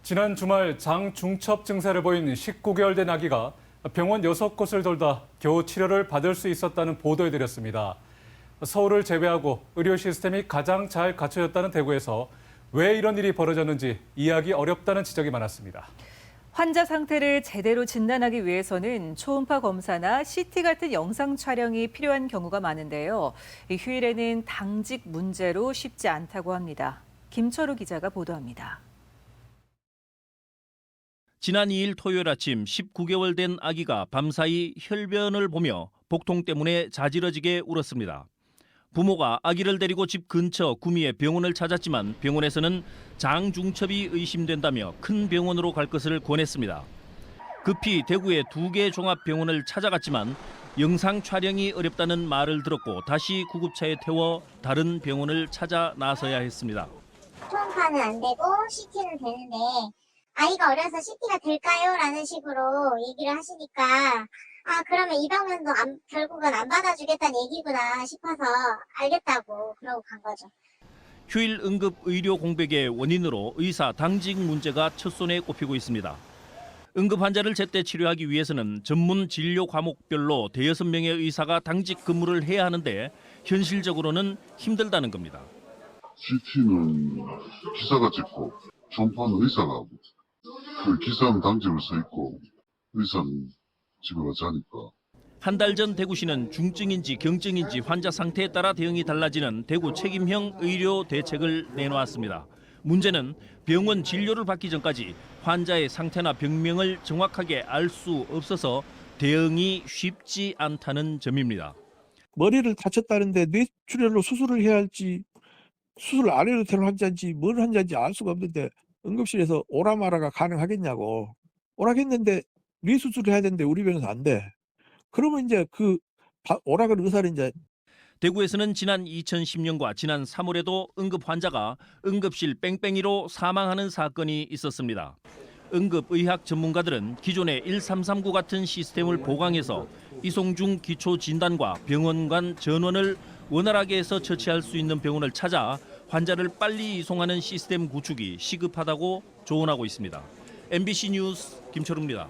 지난 주말 장중첩 증세를 보인 19개월 된 아기가 병원 6곳을 돌다 겨우 치료를 받을 수 있었다는 보도해드렸습니다. 서울을 제외하고 의료 시스템이 가장 잘 갖춰졌다는 대구에서 왜 이런 일이 벌어졌는지 이해하기 어렵다는 지적이 많았습니다. 환자 상태를 제대로 진단하기 위해서는 초음파 검사나 CT 같은 영상 촬영이 필요한 경우가 많은데요. 휴일에는 당직 문제로 쉽지 않다고 합니다. 김철우 기자가 보도합니다. 지난 2일 토요일 아침 19개월 된 아기가 밤사이 혈변을 보며 복통 때문에 자지러지게 울었습니다. 부모가 아기를 데리고 집 근처 구미의 병원을 찾았지만 병원에서는 장중첩이 의심된다며 큰 병원으로 갈 것을 권했습니다. 급히 대구의 2개 종합병원을 찾아갔지만 영상 촬영이 어렵다는 말을 들었고 다시 구급차에 태워 다른 병원을 찾아 나서야 했습니다. 초음파는 안 되고 CT는 되는데 아이가 어려서 CT가 될까요? 라는 식으로 얘기를 하시니까 그러면 이 병원도 결국은 안 받아주겠다는 얘기구나 싶어서 알겠다고 그러고 간 거죠. 휴일 응급 의료 공백의 원인으로 의사 당직 문제가 첫손에 꼽히고 있습니다. 응급 환자를 제때 치료하기 위해서는 전문 진료 과목별로 대여섯 명의 의사가 당직 근무를 해야 하는데 현실적으로는 힘들다는 겁니다. CT는 기사가 찍고 초음파는 의사가 하고 그 기사는 당직을 서 있고 의사는 집에 가지 않으니까. 한 달 전 대구시는 중증인지 경증인지 환자 상태에 따라 대응이 달라지는 대구 책임형 의료 대책을 내놓았습니다. 문제는 병원 진료를 받기 전까지 환자의 상태나 병명을 정확하게 알 수 없어서 대응이 쉽지 않다는 점입니다. 머리를 다쳤다는데 뇌출혈로 수술을 해야 할지 수술 안 해도 되는 환자인지 뭘 환자인지 알 수가 없는데 응급실에서 오라마라가 가능하겠냐고. 오라겠는데 뇌수술을 해야 되는데 우리 병원에서 안 돼. 그러면 이제 그 오락을 의사를 이제 대구에서는 지난 2010년과 지난 3월에도 응급 환자가 응급실 뺑뺑이로 사망하는 사건이 있었습니다. 응급의학 전문가들은 기존의 1339 같은 시스템을 보강해서 이송 중 기초 진단과 병원 간 전원을 원활하게 해서 처치할 수 있는 병원을 찾아 환자를 빨리 이송하는 시스템 구축이 시급하다고 조언하고 있습니다. MBC 뉴스 김철우입니다.